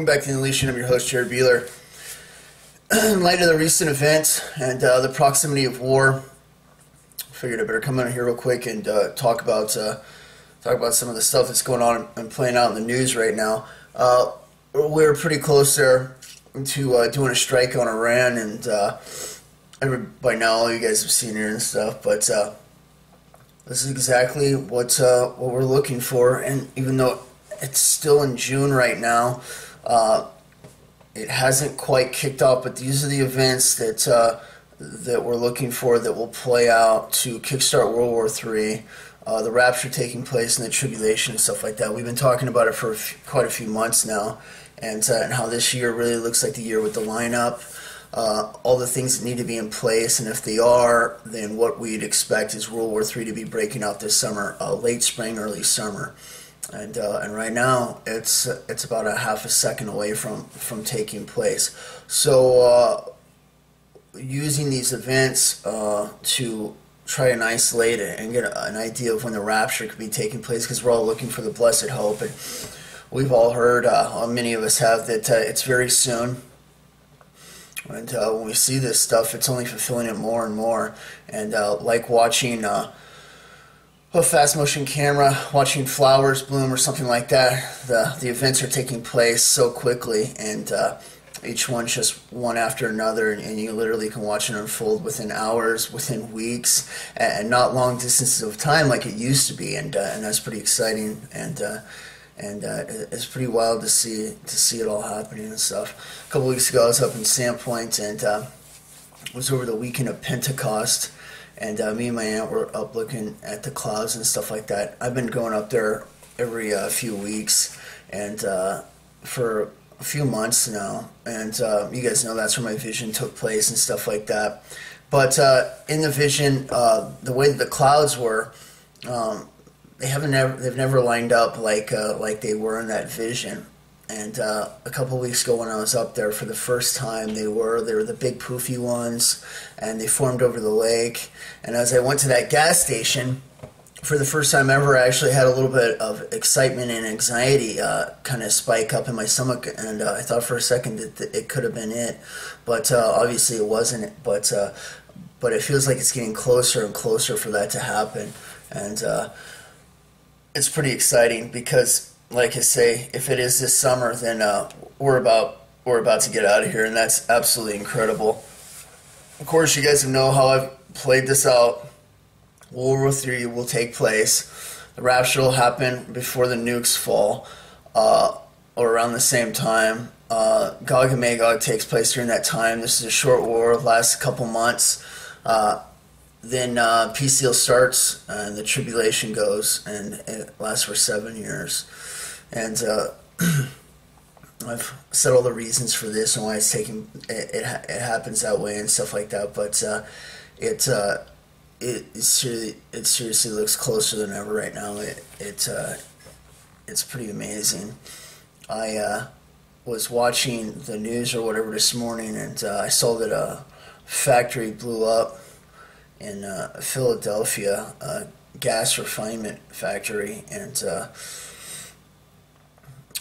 back to the Unleashing. I'm your host, Jared Beeler. In light of the recent events and the proximity of war, I figured I better come in here real quick and talk about some of the stuff that's going on and playing out in the news right now. We're pretty close there to doing a strike on Iran, and by now all you guys have seen it and stuff, but this is exactly what we're looking for. And even though it's still in June right now, it hasn't quite kicked off, but these are the events that we're looking for that will play out to kickstart World War III, the rapture taking place and the tribulation and stuff like that. We've been talking about it for quite a few months now, and how this year really looks like the year with the lineup, all the things that need to be in place, and if they are, then what we'd expect is World War III to be breaking out this summer, late spring, early summer. And right now it's about a half a second away from taking place. So using these events to try and isolate it and get an idea of when the rapture could be taking place, because we're all looking for the blessed hope, and we've all heard, many of us have, that it's very soon. And when we see this stuff, it's only fulfilling it more and more. And like watching a fast motion camera, watching flowers bloom or something like that, the events are taking place so quickly, and each one's just one after another, and you literally can watch it unfold within hours, within weeks, and not long distances of time like it used to be, and that's pretty exciting, and it's pretty wild to see it all happening and stuff. A couple weeks ago I was up in Sandpoint, and it was over the weekend of Pentecost. And me and my aunt were up looking at the clouds and stuff like that. I've been going up there every few weeks, and for a few months now. And you guys know that's where my vision took place and stuff like that. But in the vision, the way that the clouds were, they've never lined up like they were in that vision. And a couple weeks ago when I was up there for the first time, they were the big poofy ones, and they formed over the lake. And as I went to that gas station, for the first time ever, I actually had a little bit of excitement and anxiety kind of spike up in my stomach, and I thought for a second that it could have been it, but obviously it wasn't. But it feels like it's getting closer and closer for that to happen, and it's pretty exciting because, like I say, if it is this summer, then we're about to get out of here, and that's absolutely incredible. Of course, you guys know how I've played this out. World War III will take place. The rapture will happen before the nukes fall, or around the same time. Gog and Magog takes place during that time. This is a short war, lasts a couple months. Then peace deal starts, and the tribulation goes, and it lasts for 7 years. And I've said all the reasons for this and why it's taking it happens that way and stuff like that. But it seriously looks closer than ever right now. It's pretty amazing. I was watching the news or whatever this morning, and I saw that a factory blew up in Philadelphia, a gas refinement factory, and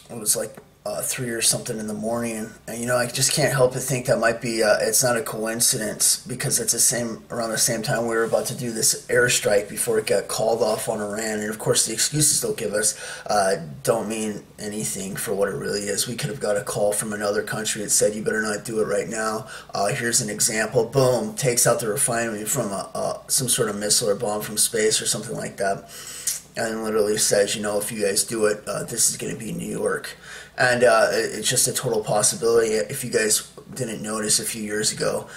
it was like 3 or something in the morning, and I just can't help but think that might be it's not a coincidence, because it's around the same time we were about to do this airstrike before it got called off on Iran. And of course the excuses they'll give us don't mean anything for what it really is. We could have got a call from another country that said, you better not do it right now, here's an example, boom, takes out the refinery from some sort of missile or bomb from space or something like that, and literally says, if you guys do it, this is going to be New York. And it's just a total possibility. If you guys didn't notice a few years ago,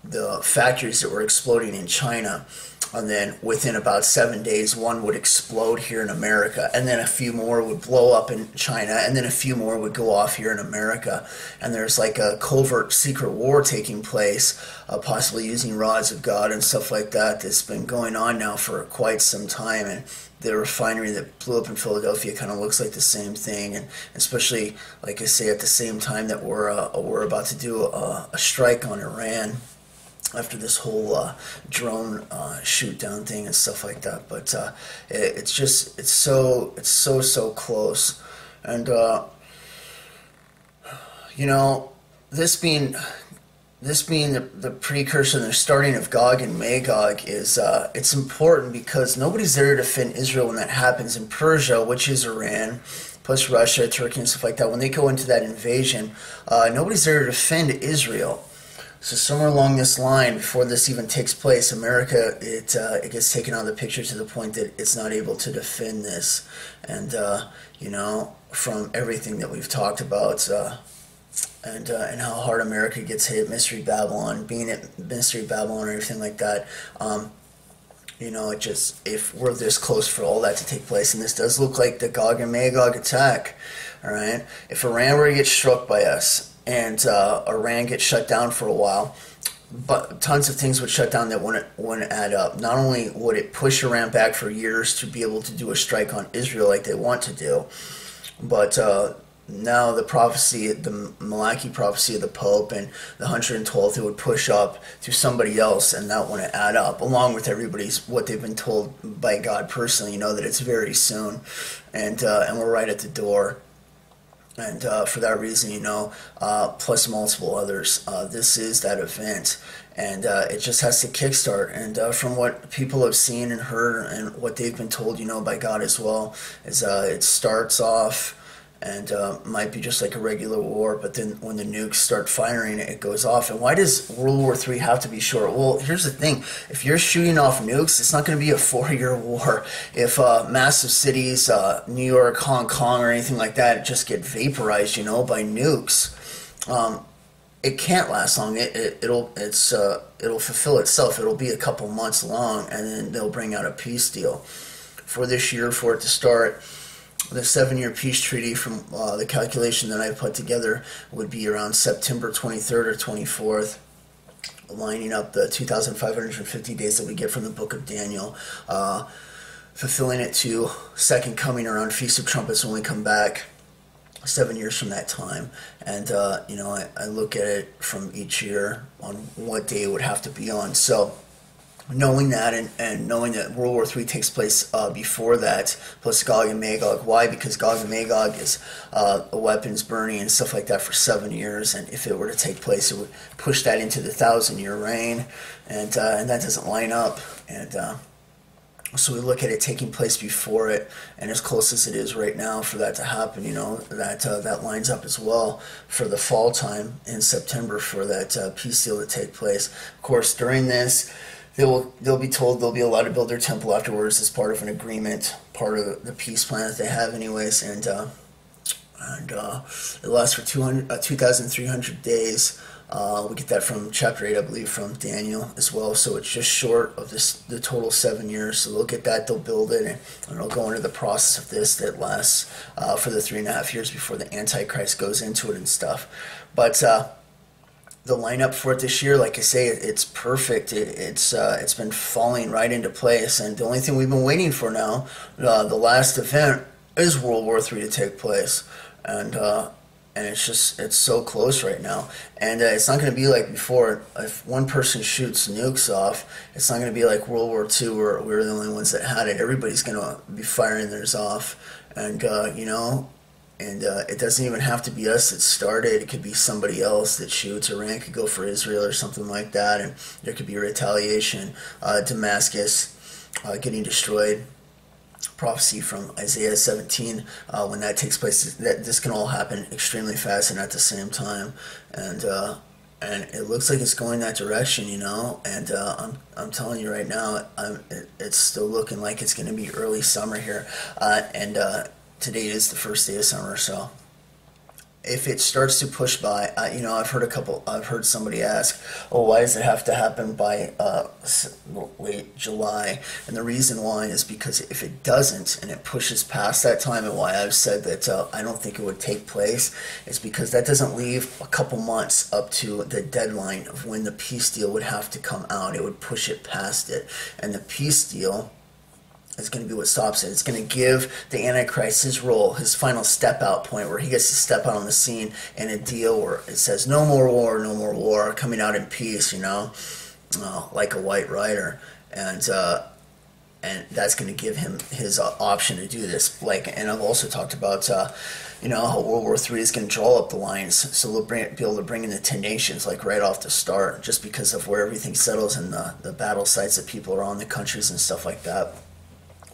the factories that were exploding in China, and then within about 7 days, one would explode here in America, and then a few more would blow up in China, and then a few more would go off here in America. And there's like a covert secret war taking place, possibly using rods of God and stuff like that, that's been going on now for quite some time. And the refinery that blew up in Philadelphia kind of looks like the same thing, and especially, like I say, at the same time that we're about to do a strike on Iran after this whole drone shoot down thing and stuff like that. But it's so close, and You know, this being the precursor and the starting of Gog and Magog is it's important because nobody's there to defend Israel when that happens. In Persia, which is Iran, plus Russia, Turkey, and stuff like that, when they go into that invasion, nobody's there to defend Israel. So somewhere along this line, before this even takes place, America it gets taken out of the picture to the point that it's not able to defend this, and you know, from everything that we've talked about. And how hard America gets hit, Mystery Babylon, being at Mystery Babylon or anything like that. You know, it just, if we're this close for all that to take place, and this does look like the Gog and Magog attack, all right? If Iran were to get struck by us, and Iran gets shut down for a while, but tons of things would shut down that wouldn't add up. Not only would it push Iran back for years to be able to do a strike on Israel like they want to do, but now the prophecy, the Malachi prophecy of the Pope and the 112th, it would push up to somebody else, and that wouldn't add up, along with everybody's, what they've been told by God personally, you know, that it's very soon, and we're right at the door. And for that reason, you know, plus multiple others, this is that event, and it just has to kickstart. And from what people have seen and heard, and what they've been told, you know, by God as well, is it starts off and might be just like a regular war, but then when the nukes start firing, it goes off. And why does World War III have to be short? Well, here's the thing. If you're shooting off nukes, it's not going to be a 4-year war. If massive cities, New York, Hong Kong, or anything like that, just get vaporized, you know, by nukes, it can't last long. It'll fulfill itself. It'll be a couple months long, and then they'll bring out a peace deal. For this year, for it to start, the 7-year peace treaty, from the calculation that I put together, would be around September 23rd or 24th, lining up the 2,550 days that we get from the book of Daniel, fulfilling it to Second Coming around Feast of Trumpets when we come back 7 years from that time. And, you know, I look at it from each year on what day it would have to be on. So knowing that, and knowing that World War III takes place before that, plus Gog and Magog. Why? Because Gog and Magog is weapons burning and stuff like that for 7 years, and if it were to take place, it would push that into the 1,000-year reign, and that doesn't line up. And so we look at it taking place before it, and as close as it is right now for that to happen, you know, that lines up as well for the fall time in September for that peace deal to take place. Of course, during this, they'll be told they'll be allowed to build their temple afterwards as part of an agreement, part of the peace plan that they have anyways, and it lasts for 2,300 days. We get that from chapter 8, I believe, from Daniel as well, so it's just short of the total 7 years. So they'll get that, they'll build it, and it'll go into the process of this that lasts for the 3.5 years before the Antichrist goes into it and stuff. But the lineup for it this year, like I say, it's perfect. It's been falling right into place, and the only thing we've been waiting for now, the last event, is World War III to take place, and it's so close right now, and it's not going to be like before. If one person shoots nukes off, it's not going to be like World War II where we were the only ones that had it. Everybody's going to be firing theirs off, and you know. And it doesn't even have to be us that started. It could be somebody else that shoots. Iran could go for Israel or something like that, and there could be retaliation. Damascus getting destroyed. Prophecy from Isaiah 17, when that takes place, that this can all happen extremely fast and at the same time. And it looks like it's going that direction, you know. And I'm telling you right now, it's still looking like it's going to be early summer here. Today is the first day of summer, so if it starts to push by, you know, I've heard somebody ask, oh, why does it have to happen by late July? And the reason why is because if it doesn't, and it pushes past that time, and why I've said that I don't think it would take place, is because that doesn't leave a couple months up to the deadline of when the peace deal would have to come out. It would push it past it, and the peace deal is going to be what stops it. It's going to give the Antichrist his role, his final step-out point, where he gets to step out on the scene in a deal where it says, no more war, coming out in peace, you know, like a white rider. And and that's going to give him his option to do this. And I've also talked about how World War III is going to draw up the lines, so they'll be able to bring in the 10 nations right off the start, just because of where everything settles and the battle sites that people are on, the countries and stuff like that.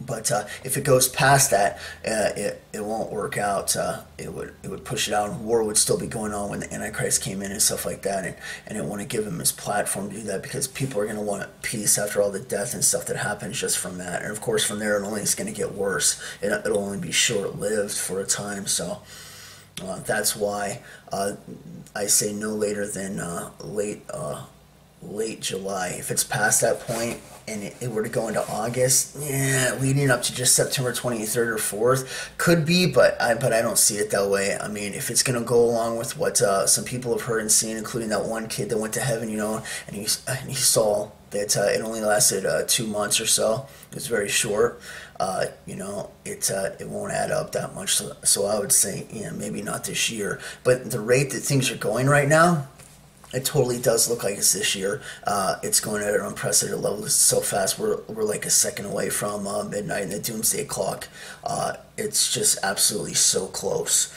But if it goes past that, it won't work out. It would push it out, and war would still be going on when the Antichrist came in and stuff like that. And it want to give him his platform to do that, because people are going to want peace after all the death and stuff that happens just from that. And of course, from there, it only is going to get worse. It'll only be short-lived for a time. So that's why I say no later than late July. If it's past that point and it were to go into August, leading up to just September 23rd or 4th, could be, but I don't see it that way. I mean, if it's going to go along with what some people have heard and seen, including that one kid that went to heaven, and he saw that it only lasted 2 months or so. It was very short. It won't add up that much. So I would say, maybe not this year. But the rate that things are going right now, it totally does look like it's this year. It's going at an unprecedented level. It's so fast. We're like a second away from midnight in the doomsday clock. It's just absolutely so close.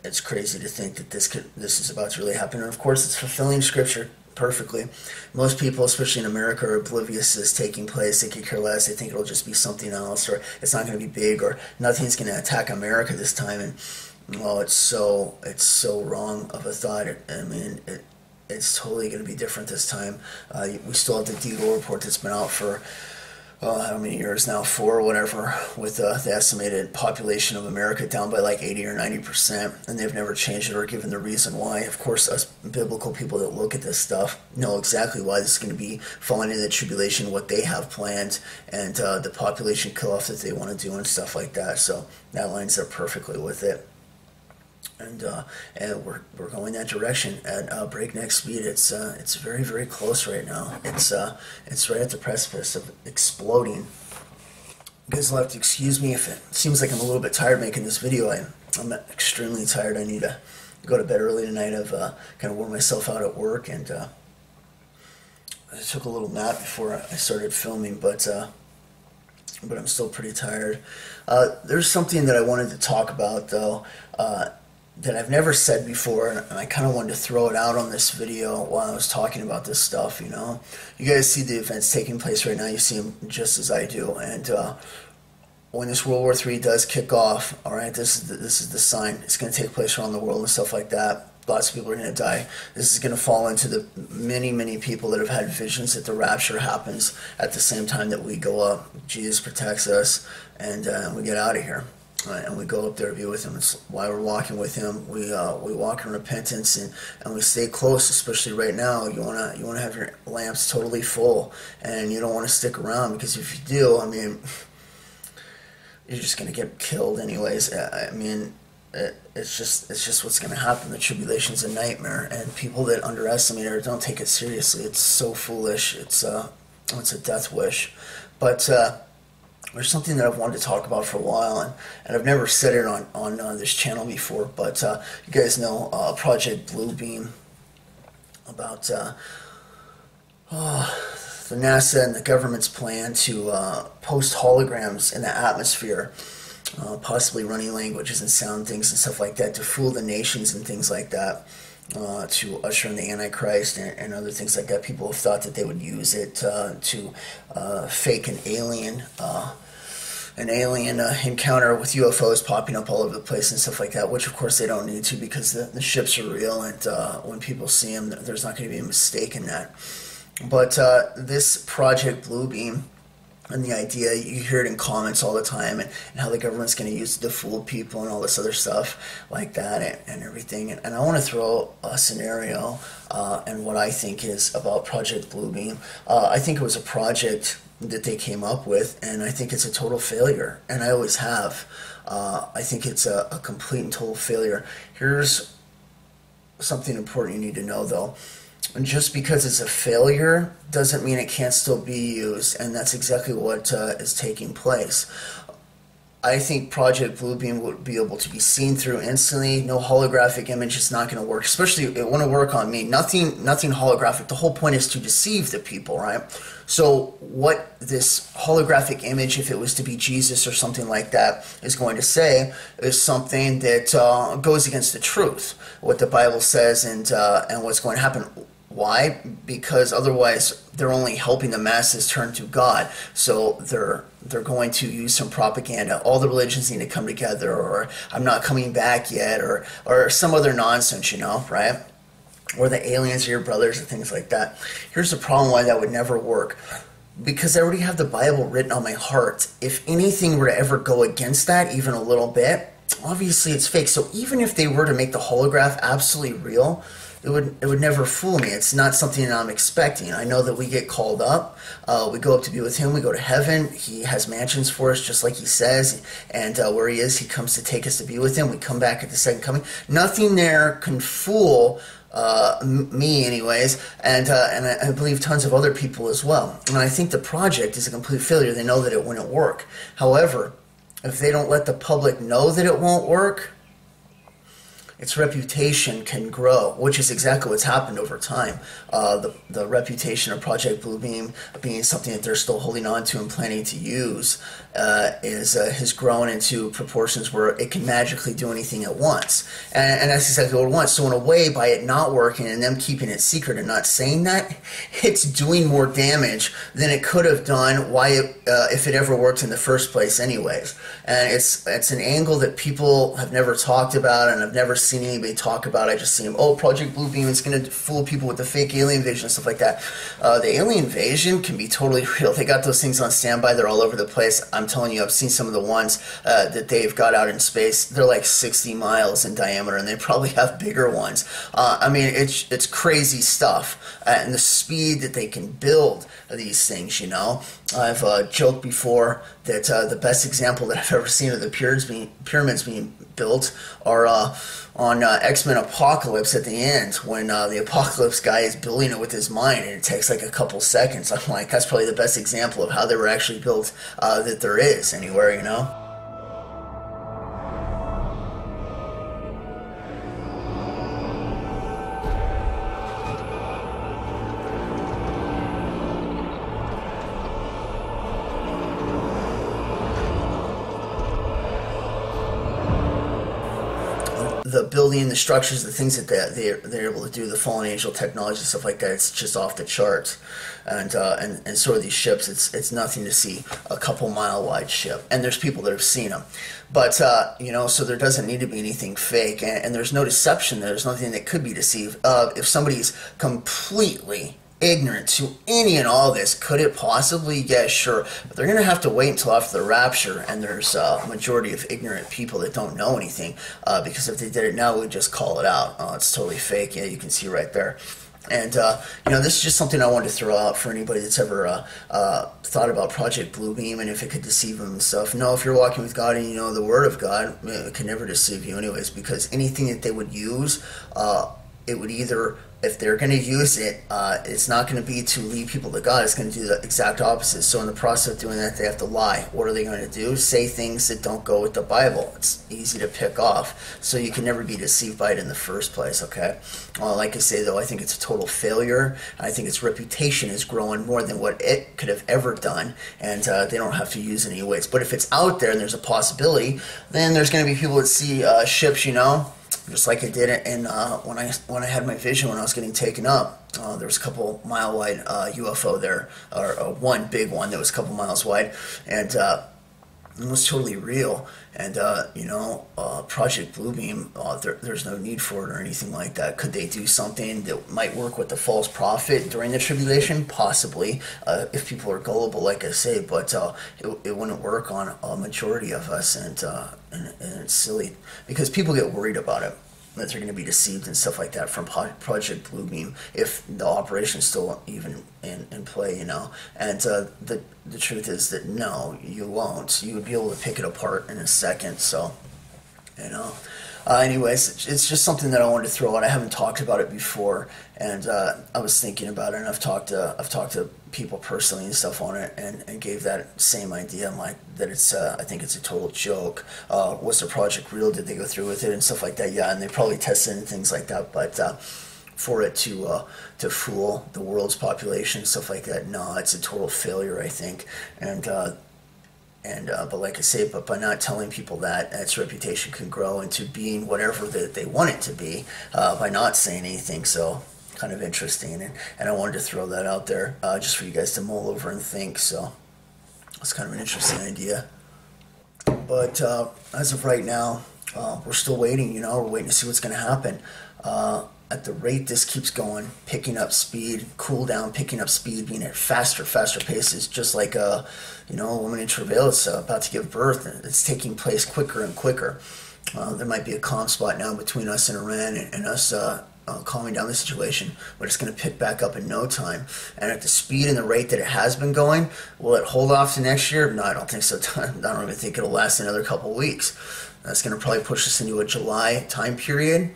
It's crazy to think that this is about to really happen. And of course, it's fulfilling Scripture perfectly. Most people, especially in America, are oblivious to this taking place. They could care less. They think it'll just be something else, or it's not going to be big, or nothing's going to attack America this time. And it's so wrong of a thought. It's totally going to be different this time. We still have the Deagle report that's been out for how many years now, 4 or whatever, with the estimated population of America down by like 80 or 90%, and they've never changed it or given the reason why. Of course, us biblical people that look at this stuff know exactly why this is going to be falling into the tribulation, what they have planned, and the population kill-off that they want to do and stuff like that. So that lines up perfectly with it. And we're going that direction at breakneck speed. It's very, very close right now. It's right at the precipice of exploding. You guys will have to excuse me if it seems like I'm a little bit tired making this video. I'm extremely tired. I need to go to bed early tonight. I've kind of worn myself out at work, and I took a little nap before I started filming, but I'm still pretty tired. There's something that I wanted to talk about, though, that I've never said before, and I kind of wanted to throw it out on this video while I was talking about this stuff. You guys see the events taking place right now. You see them just as I do, and when this World War III does kick off, all right, this is the sign. It's going to take place around the world and stuff like that. Lots of people are going to die. This is going to fall into the many, many people that have had visions that the rapture happens at the same time that we go up. Jesus protects us, and we get out of here. And we go up there to be with him. It's why we're walking with him. We walk in repentance, and we stay close. Especially right now, you wanna have your lamps totally full, and you don't want to stick around, because if you do, you're just gonna get killed anyways. It's just what's gonna happen. The tribulation's a nightmare, and people that underestimate it or don't take it seriously, it's so foolish. It's a death wish, but. There's something that I've wanted to talk about for a while, and I've never said it on this channel before, but you guys know Project Bluebeam, about the NASA and the government's plan to post holograms in the atmosphere, possibly running languages and sound things and stuff like that, to fool the nations and things like that. To usher in the Antichrist and other things like that. People have thought that they would use it to fake an alien encounter with UFOs popping up all over the place and stuff like that, which of course they don't need to, because the ships are real, and when people see them, there's not going to be a mistake in that. But this Project Bluebeam, and the idea, you hear it in comments all the time, and how the government's going to use it to fool people and all this other stuff like that, and everything. And I want to throw a scenario and what I think is about Project Bluebeam. I think it was a project that they came up with, and I think it's a total failure, and I always have. I think it's a complete and total failure. Here's something important you need to know, though. And just because it's a failure doesn't mean it can't still be used, and that's exactly what is taking place. I think Project Bluebeam would be able to be seen through instantly. No holographic image is not going to work. Especially, it wouldn't work on me. Nothing holographic. The whole point is to deceive the people, right? So what this holographic image, if it was to be Jesus or something like that, is going to say is something that goes against the truth, what the Bible says, and what's going to happen. Why? Because otherwise they're only helping the masses turn to God. So they're going to use some propaganda. All the religions need to come together, or I'm not coming back yet, or some other nonsense, you know, right? Or the aliens are your brothers, or things like that. Here's the problem why that would never work. Because I already have the Bible written on my heart. If anything were to ever go against that, even a little bit, obviously it's fake. So even if they were to make the holograph absolutely real, it would never fool me. It's not something that I'm expecting. I know that we get called up. We go up to be with him. We go to heaven. He has mansions for us, just like he says. And where he is, he comes to take us to be with him. We come back at the second coming. Nothing there can fool me anyways, and I believe tons of other people as well. And I think the project is a complete failure. They know that it wouldn't work. However, if they don't let the public know that it won't work, its reputation can grow, which is exactly what's happened over time. The reputation of Project Bluebeam being something that they're still holding on to and planning to use has grown into proportions where it can magically do anything at once. And that's exactly what it wants. So in a way, by it not working and them keeping it secret and not saying that, it's doing more damage than it could have done if it ever worked in the first place anyways. And it's an angle that people have never talked about, and I've never seen anybody talk about. I just see them, oh, Project Bluebeam is going to fool people with the fake alien invasion and stuff like that. The alien invasion can be totally real. They got those things on standby. They're all over the place. I'm telling you, I've seen some of the ones that they've got out in space. They're like 60 miles in diameter, and they probably have bigger ones. I mean, it's crazy stuff. And the speed that they can build these things, you know. I've joked before that the best example that I've ever seen of the pyramids being built are on X-Men Apocalypse at the end, when the Apocalypse guy is building it with his mind, and it takes like a couple seconds. I'm like, that's probably the best example of how they were actually built that there is anywhere, you know. The building, the structures, the things that they're able to do, the fallen angel technology, stuff like that, it's just off the charts. And so are these ships. It's nothing to see a couple mile wide ship, and there's people that have seen them. But you know, so there doesn't need to be anything fake, and there's no deception. There's nothing that could be deceived. If somebody's completely ignorant to any and all this, could it possibly? Yeah, sure. But they're going to have to wait until after the rapture, and there's a majority of ignorant people that don't know anything, because if they did it now, we'd just call it out. Oh, it's totally fake. Yeah, you can see right there. And, you know, this is just something I wanted to throw out for anybody that's ever thought about Project Bluebeam and if it could deceive them and stuff. No, if you're walking with God and you know the Word of God, it can never deceive you anyways, because anything that they would use, it would either, if they're going to use it, it's not going to be to lead people to God. It's going to do the exact opposite. So in the process of doing that, they have to lie. What are they going to do? Say things that don't go with the Bible. It's easy to pick off. So you can never be deceived by it in the first place, okay? Like I say, though, I think it's a total failure. I think its reputation is growing more than what it could have ever done, and they don't have to use it anyways. But if it's out there and there's a possibility, then there's going to be people that see ships, you know, just like I did it in, when I had my vision when I was getting taken up. There was a couple mile wide UFO there, or one big one that was a couple miles wide, and it was totally real. And you know, Project Bluebeam, there's no need for it or anything like that. Could they do something that might work with the false prophet during the tribulation? Possibly, if people are gullible, like I say. But it wouldn't work on a majority of us, and it's silly because people get worried about it, that they're going to be deceived and stuff like that from Project Bluebeam if the operation's still even in play, you know. And the truth is that no, you won't. You would be able to pick it apart in a second. So, you know. Anyways, it's just something that I wanted to throw out. I haven't talked about it before, and I was thinking about it, and I've talked to people personally and stuff on it, and gave that same idea. I'm like, that it's I think it's a total joke. Was the project real? Did they go through with it and stuff like that? Yeah, and they probably tested and things like that, but for it to fool the world's population, stuff like that, no, it's a total failure, I think, but like I say, but by not telling people that, its reputation can grow into being whatever they want it to be, by not saying anything. So kind of interesting, and I wanted to throw that out there, just for you guys to mull over and think. So it's kind of an interesting idea. But as of right now, we're still waiting. We're waiting to see what's going to happen. At the rate this keeps going, picking up speed, cool down, picking up speed, being at faster paces, just like a woman in travail is about to give birth. It's taking place quicker and quicker. There might be a calm spot now between us and Iran, and us calming down the situation, but it's going to pick back up in no time. And at the speed and the rate that it has been going, will it hold off to next year? No, I don't think so. I don't even think it'll last another couple weeks. That's going to probably push us into a July time period.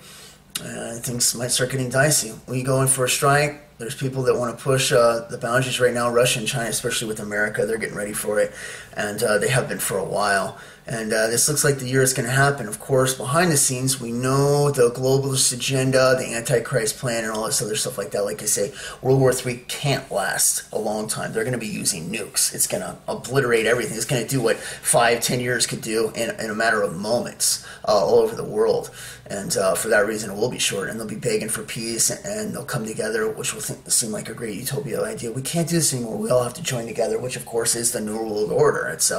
Things might start getting dicey. We go in for a strike. There's people that want to push the boundaries right now, Russia and China, especially with America. They're getting ready for it, and they have been for a while. And this looks like the year is going to happen. Of course, behind the scenes, we know the globalist agenda, the Antichrist plan, and all this other stuff like that. Like I say, World War III can't last a long time. They're going to be using nukes. It's going to obliterate everything. It's going to do what 5-10 years could do in a matter of moments all over the world. And for that reason, it will be short, and they'll be begging for peace, and they'll come together, which will seem like a great utopia idea. We can't do this anymore. We all have to join together, which, of course, is the New World Order. It's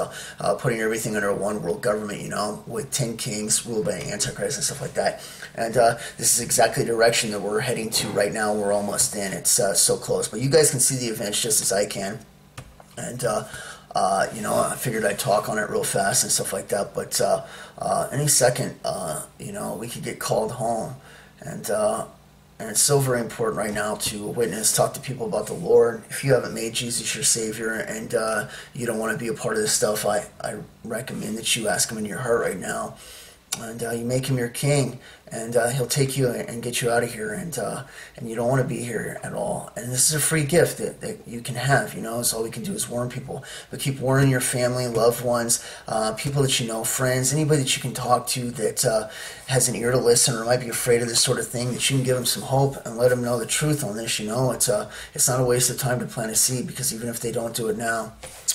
putting everything under one world government, with 10 kings ruled by Antichrist and stuff like that. And this is exactly the direction that we're heading to right now. We're almost in. It's so close. But you guys can see the events just as I can. And I figured I'd talk on it real fast and stuff like that, but any second, we could get called home, and it's so very important right now to witness, talk to people about the Lord. If you haven't made Jesus your Savior, and you don't want to be a part of this stuff, I recommend that you ask Him in your heart right now, and you make Him your King, and He'll take you and get you out of here, and you don't want to be here at all. And this is a free gift that you can have. So all we can do is warn people, but keep warning your family, loved ones, people that you know, friends, anybody that you can talk to that has an ear to listen or might be afraid of this sort of thing, that you can give them some hope and let them know the truth on this. It's not a waste of time to plant a seed, because even if they don't do it now,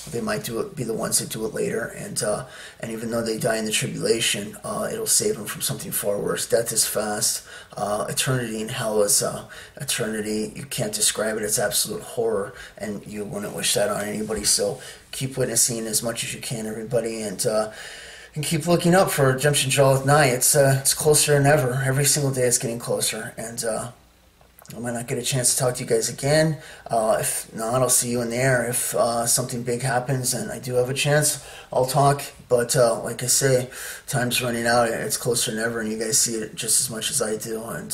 they might be the ones that do it later, and even though they die in the tribulation, it'll save them from something far worse. Death is fast. Eternity in hell is eternity. You can't describe it. It's absolute horror, and you wouldn't wish that on anybody. So keep witnessing as much as you can, everybody, and keep looking up for Redemption Draweth Nigh. It's closer than ever. Every single day it's getting closer, and I might not get a chance to talk to you guys again. If not, I'll see you in the air. If something big happens and I do have a chance, I'll talk. But like I say, time's running out. It's closer than ever, and you guys see it just as much as I do. And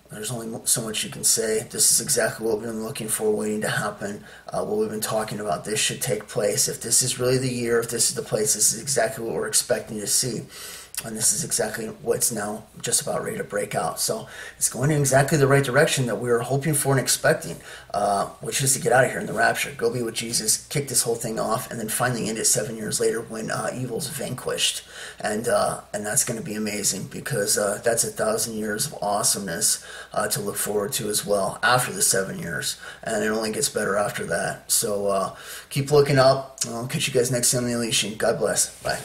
there's only so much you can say. This is exactly what we've been looking for, waiting to happen. What we've been talking about. This should take place. If this is really the year, if this is the place, this is exactly what we're expecting to see. And this is exactly what's now just about ready to break out. So it's going in exactly the right direction that we were hoping for and expecting, which is to get out of here in the rapture, go be with Jesus, kick this whole thing off, and then finally end it 7 years later when evil's vanquished. And that's going to be amazing, because that's 1,000 years of awesomeness to look forward to as well after the 7 years. And it only gets better after that. So keep looking up. I'll catch you guys next time on the Unleashing. God bless. Bye.